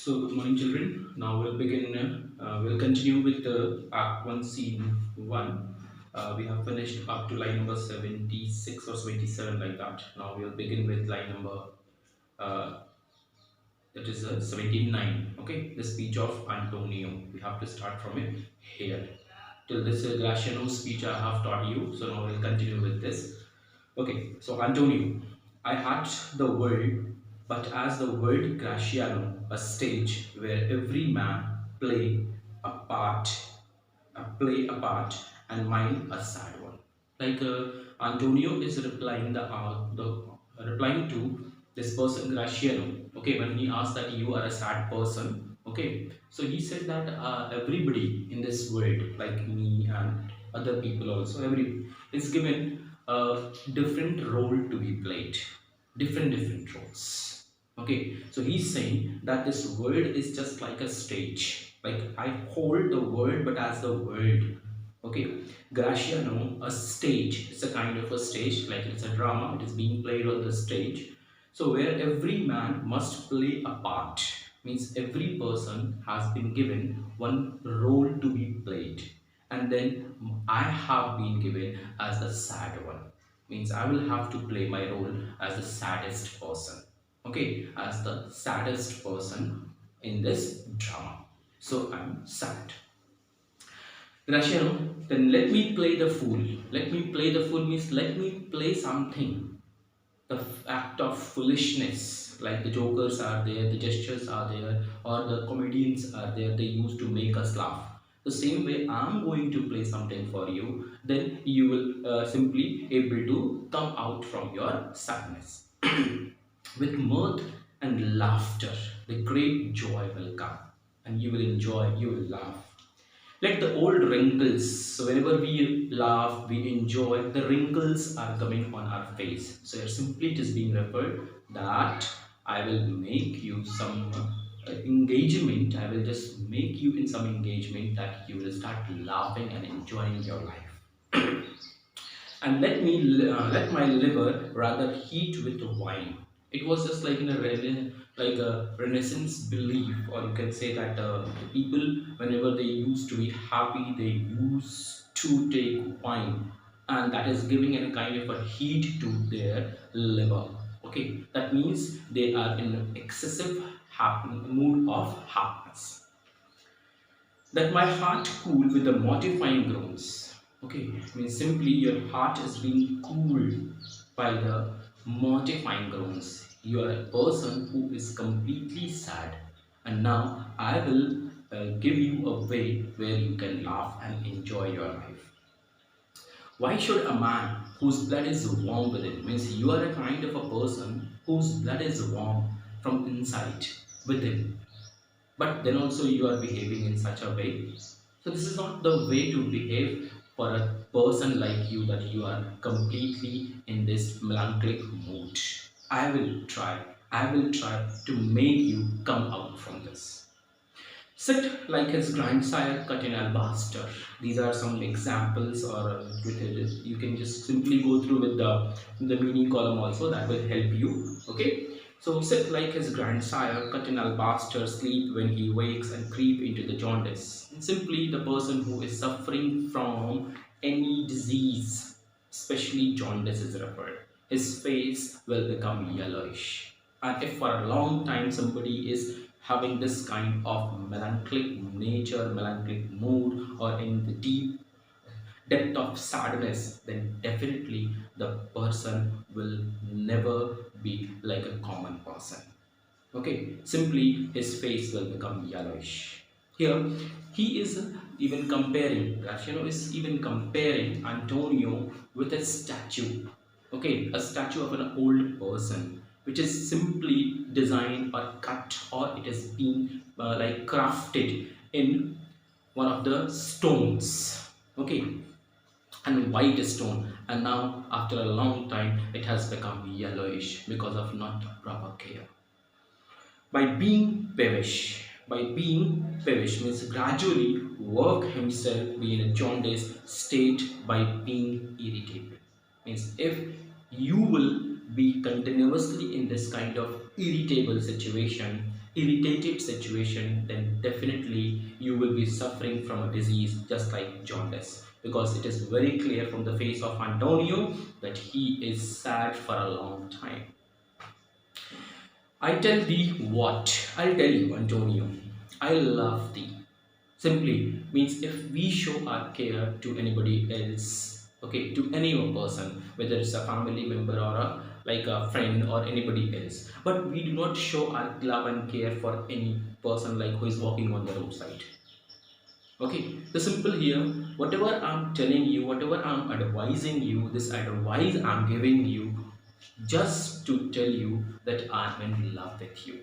So, good morning, children. Now we'll begin. We'll continue with the Act 1, Scene 1. We have finished up to line number 76 or 77, like that. Now we'll begin with line number uh, that is 79. Okay, the speech of Antonio. We have to start from it here. Till this Graciano speech I have taught you. So now we'll continue with this. Okay, so Antonio, I had the world, but as the world Graciano, a stage where every man a part, play a part, and mine a sad one. Like Antonio is replying the replying to this person Graciano. Okay, when he asked that you are a sad person. Okay, so he said that everybody in this world, like me and other people also, every is given a different role to be played, different roles. Okay, so he's saying that this world is just like a stage. Like I hold the world, but as the world. Okay, Graciano, a stage. It's a kind of a stage, like it's a drama. It is being played on the stage. So where every man must play a part, means every person has been given one role to be played, and then I have been given as the sad one. Means I will have to play my role as the saddest person. Okay, as the saddest person in this drama. So I'm sad. Graciano, then let me play the fool. Let me play the fool means let me play something. The act of foolishness, like the jokers are there, the gestures are there, or the comedians are there, they used to make us laugh. The same way I'm going to play something for you, then you will simply able to come out from your sadness. With mirth and laughter, the great joy will come, and you will enjoy, you will laugh. Like the old wrinkles, so whenever we laugh, we enjoy, the wrinkles are coming on our face. So here simply it is being referred that I will make you some engagement, I will just make you in some engagement that you will start laughing and enjoying your life. And let my liver rather heat with wine. It was just like in a like a Renaissance belief, or you can say that people, whenever they used to be happy, they used to take wine, and that is giving a kind of a heat to their liver. Okay, that means they are in an excessive happy mood of happiness. That my heart cool with the mortifying groans. Okay, means simply your heart is being cooled by the mortifying groans. You are a person who is completely sad, and now I will give you a way where you can laugh and enjoy your life. Why should a man whose blood is warm within, means you are a kind of a person whose blood is warm from inside within, but then also you are behaving in such a way, so this is not the way to behave for a person like you, that you are completely in this melancholic mood. I will try to make you come out from this. Sit like his grandsire cut in alabaster. These are some examples, or with it, you can just simply go through with the meaning column also. That will help you. Okay. So sit like his grandsire cut in alabaster, sleep when he wakes, and creep into the jaundice. And simply the person who is suffering from any disease, especially jaundice is referred. His face will become yellowish. And if for a long time somebody is having this kind of melancholic nature, melancholic mood, or in the deep depth of sadness, then definitely the person will never be like a common person. Okay, simply his face will become yellowish. Here, he is even comparing, Graciano is even comparing Antonio with a statue. Okay, a statue of an old person, which is simply designed or cut, or it is being like crafted in one of the stones. Okay, and white stone, and now after a long time it has become yellowish because of not proper care. By being peevish means gradually work himself be in a jaundiced state by being irritable. Means if you will be continuously in this kind of irritable situation, irritated situation, then definitely you will be suffering from a disease just like jaundice. Because it is very clear from the face of Antonio that he is sad for a long time. I tell thee what, I'll tell you, Antonio, I love thee. Simply means if we show our care to anybody else, okay, to any person, whether it's a family member or a like a friend or anybody else, but we do not show our love and care for any person like who is walking on the roadside. Okay, the simple here, whatever I'm telling you, whatever I'm advising you, this advice I'm giving you, just to tell you that I'm in love with you.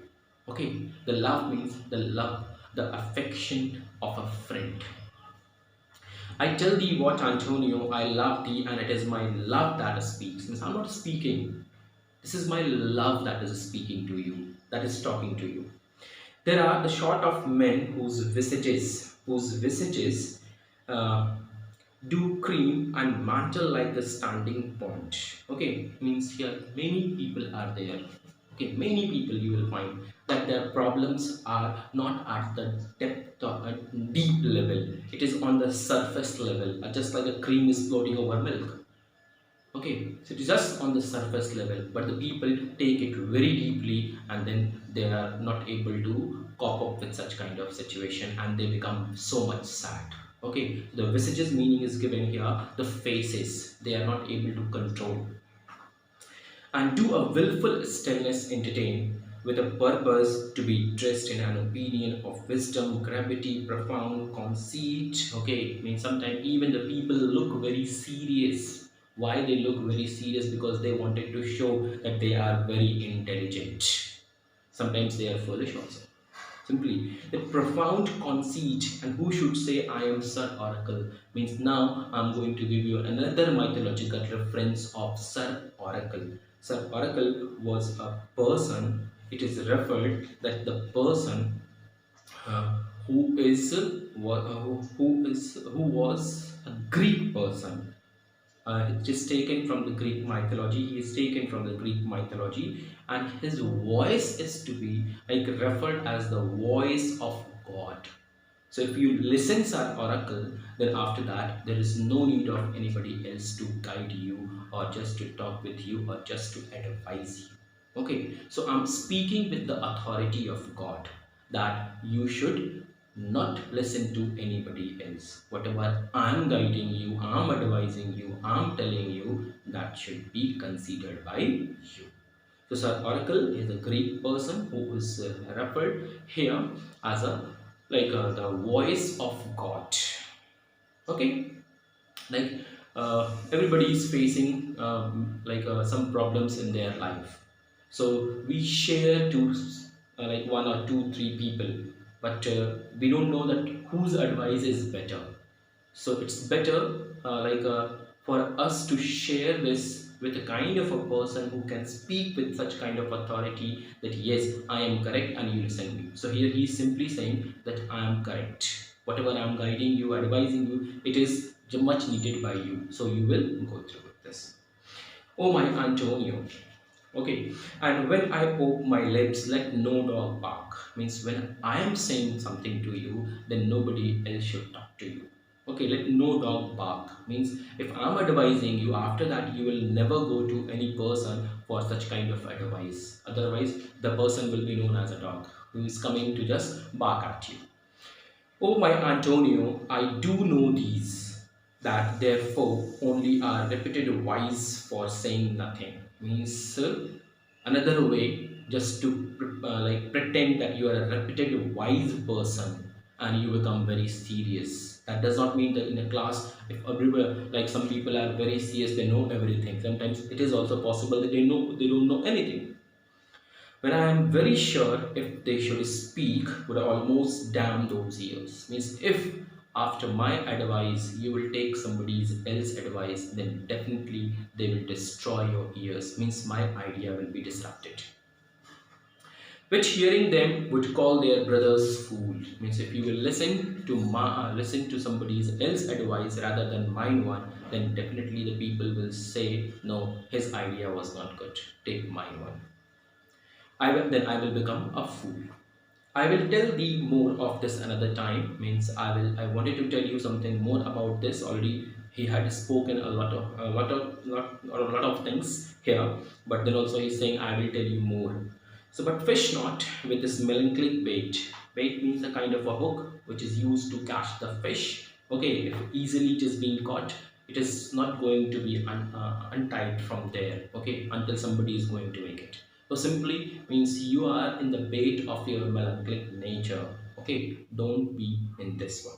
Okay, the love means the love, the affection of a friend. I tell thee what, Antonio, I love thee, and it is my love that speaks. Means I'm not speaking. This is my love that is speaking to you, that is talking to you. There are the sort of men whose visages uh, do cream and mantle like the standing pond. Okay, means here many people are there. Okay, many people you will find that their problems are not at the depth or at deep level. It is on the surface level, just like a cream is floating over milk. Okay, so it is just on the surface level, but the people take it very deeply and then they are not able to cope up with such kind of situation and they become so much sad. Okay, the visages meaning is given here, the faces, they are not able to control. And do a willful stillness entertain with a purpose to be dressed in an opinion of wisdom, gravity, profound conceit. Okay, I mean sometimes even the people look very serious. Why they look very serious? Because they wanted to show that they are very intelligent. Sometimes they are foolish also. Simply, the profound conceit, and who should say I am Sir Oracle, means now I'm going to give you another mythological reference of Sir Oracle. Sir Oracle was a person, it is referred that the person uh, who is who was a Greek person. It is taken from the Greek mythology. He is taken from the Greek mythology, and his voice is to be like referred as the voice of God. So if you listen to our oracle, then after that there is no need of anybody else to guide you or just to talk with you or just to advise you. Okay, so I'm speaking with the authority of God that you should not listen to anybody else. Whatever I'm guiding you, I'm advising you, I'm telling you, that should be considered by you. So, Sir Oracle is a Greek person who is referred here as a the voice of God. Okay, like everybody is facing some problems in their life. So we share to like one or two, three people, but we don't know that whose advice is better. So it's better for us to share this with a kind of a person who can speak with such kind of authority that yes, I am correct and you listen me. So here he is simply saying that I am correct. Whatever I am guiding you, advising you, it is much needed by you. So you will go through with this. Oh my Antonio. Okay, and when I open my lips, let no dog bark. Means when I am saying something to you, then nobody else should talk to you. Okay, let no dog bark. Means if I'm advising you, after that you will never go to any person for such kind of advice. Otherwise, the person will be known as a dog who is coming to just bark at you. Oh my Antonio, I do know these, that therefore only are repeated wise for saying nothing. Means another way just to pretend that you are a repeated wise person and you become very serious. That does not mean that in a class, if everywhere like some people are very serious, they know everything. Sometimes it is also possible that they don't know anything. When I am very sure if they should speak, would almost damn those ears. Means if after my advice you will take somebody else's advice, then definitely they will destroy your ears. Means my idea will be disrupted. Which hearing them would call their brothers fool. Means if you will listen to somebody else's advice rather than mine one, then definitely the people will say no, his idea was not good. Take mine one. I will become a fool. I will tell thee more of this another time. Means I wanted to tell you something more about this already. He had spoken a lot of things here, but then also he's saying I will tell you more. So, but fish not with this melancholic bait. Bait means a kind of a hook which is used to catch the fish. Okay, if easily it is being caught, it is not going to be untied from there. Okay, until somebody is going to make it. So simply means you are in the bait of your melancholic nature. Okay, don't be in this one.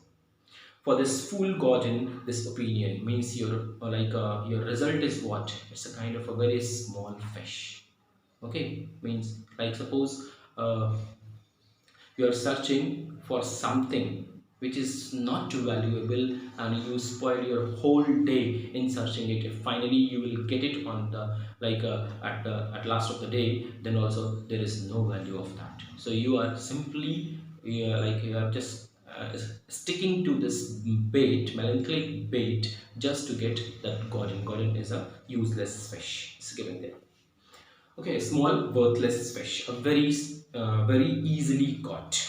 For this fool gotten this opinion means your result is what? It's a kind of a very small fish. Okay, means like suppose you are searching for something which is not too valuable and you spoil your whole day in searching it. If finally you will get it on the at last of the day, then also there is no value of that. So you are simply you are just sticking to this bait, melancholic bait, just to get that golden. Golden is a useless fish. It's given there. Okay, small worthless fish, a very easily caught.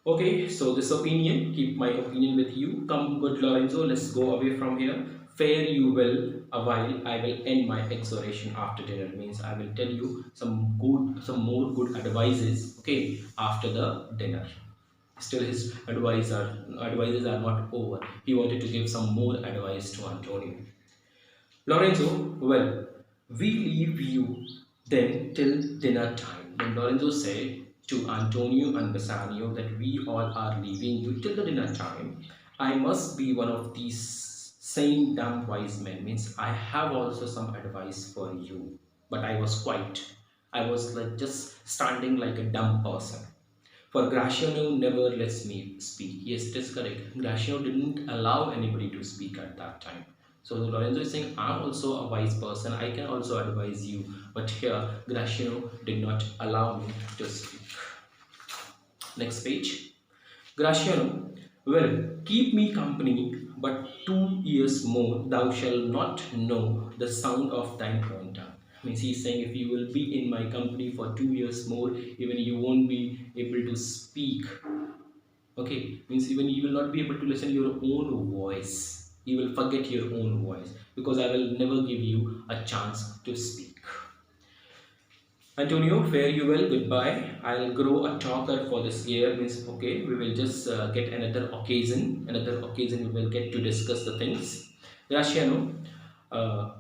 Okay, so this opinion, keep my opinion with you. Come, good Lorenzo, let's go away from here. Fare you well a while. I will end my exhortation after dinner. Means I will tell you some more good advices. Okay, after the dinner. Still, his advices are not over. He wanted to give some more advice to Antonio. Lorenzo, well, we leave you then till dinner time. Then Lorenzo said to Antonio and Bassanio that we all are leaving you till the dinner time. I must be one of these same damn wise men. Means I have also some advice for you. But I was quiet. I was like just standing like a dumb person. For Graciano never lets me speak. Yes, it is correct. Graciano didn't allow anybody to speak at that time. So Lorenzo is saying, I'm also a wise person. I can also advise you. But here, Graciano did not allow me to speak. Next page. Graciano, well, keep me company, but 2 years more thou shalt not know the sound of thine own tongue. Means he's saying if you will be in my company for 2 years more, even you won't be able to speak. Okay, means even you will not be able to listen your own voice. You will forget your own voice because I will never give you a chance to speak. Antonio, fare you well, goodbye. I'll grow a talker for this year. Means okay, we will just get another occasion. Another occasion we will get to discuss the things. Graciano, uh,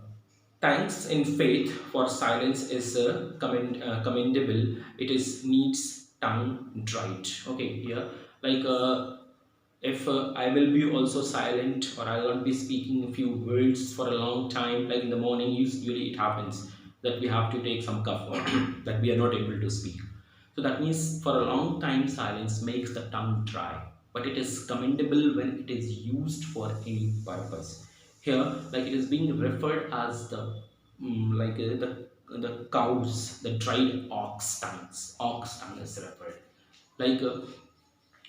thanks in faith for silence is commendable. It is needs tongue dried. Okay, here like if I will be also silent or I will not be speaking a few words for a long time, like in the morning, usually it happens that we have to take some cough water that we are not able to speak. So that means for a long time, silence makes the tongue dry, but it is commendable when it is used for any purpose. Here, like it is being referred as the the cows, the dried ox tongue is referred. Like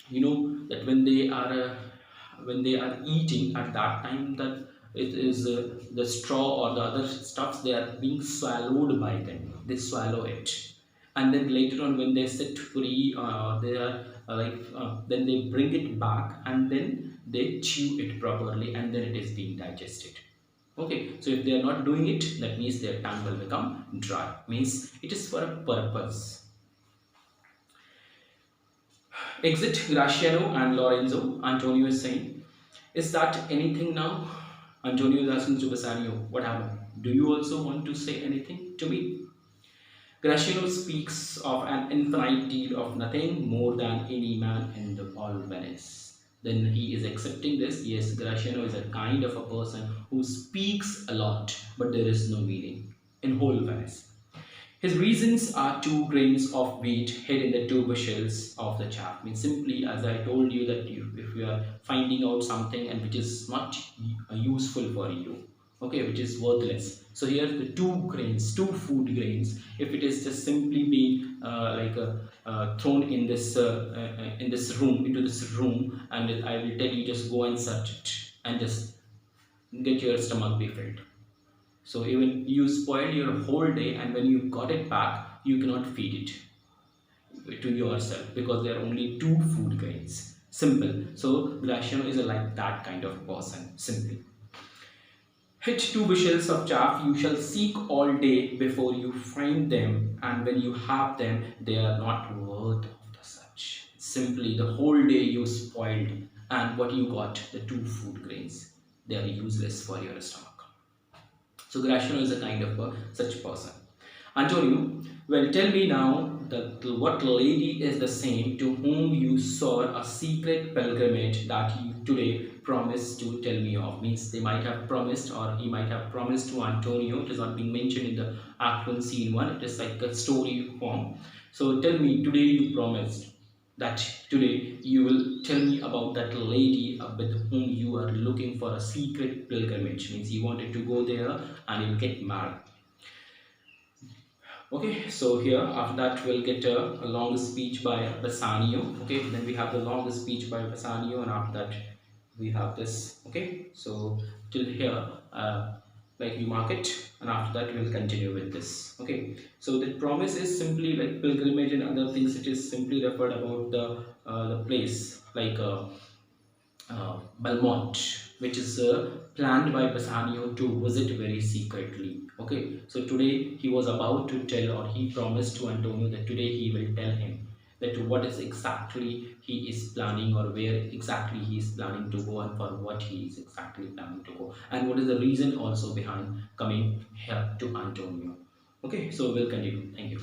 you know that when they are eating at that time that it is the straw or the other stuffs they are being swallowed by them, they swallow it, and then later on when they sit free they are then they bring it back and then they chew it properly and then it is being digested. Okay, so if they are not doing it, that means their tongue will become dry, means it is for a purpose. Exit Graciano and Lorenzo. Antonio is saying, is that anything now? Antonio is asking to Bassanio, what happened? Do you also want to say anything to me? Graciano speaks of an infinite deal of nothing more than any man in the all Venice. Then he is accepting this. Yes, Graciano is a kind of a person who speaks a lot, but there is no meaning in whole Venice. His reasons are 2 grains of wheat hid in the 2 bushels of the chaff. Means simply, as I told you, that if you are finding out something and which is not useful for you, okay, which is worthless. So here the 2 grains, 2 food grains. If it is just simply being thrown in this room, into this room, and I will tell you just go and search it and just get your stomach be filled. So even you spoiled your whole day, and when you got it back, you cannot feed it to yourself because there are only two food grains. Simple. So Graciano is a like that kind of person. Simply. Hit two bushels of chaff you shall seek all day before you find them, and when you have them, they are not worth of the such. Simply, the whole day you spoiled, and what you got, the two food grains, they are useless for your stomach. So Gratiano is a kind of a such person. Antonio, well, tell me now that what lady is the same to whom you saw a secret pilgrimage that you today promised to tell me of? Means they might have promised, or he might have promised to Antonio. It is not being mentioned in the Act 1, Scene 1. It is like a story form. So tell me, today you promised that today you will tell me about that lady with whom you are looking for a secret pilgrimage. Means you wanted to go there and you'll get married. Okay, so here after that we'll get a long speech by Bassanio. Okay, then we have the long speech by Bassanio, and after that we have this. Okay, so till here, like you mark it, and after that we'll continue with this. Okay, so the promise is simply like pilgrimage and other things. It is simply referred about the place like. Belmont, which is planned by Bassanio to visit very secretly. Okay, so today he was about to tell, or he promised to Antonio that today he will tell him that what is exactly he is planning, or where exactly he is planning to go, and for what he is exactly planning to go, and what is the reason also behind coming here to Antonio. Okay, so we'll continue. Thank you.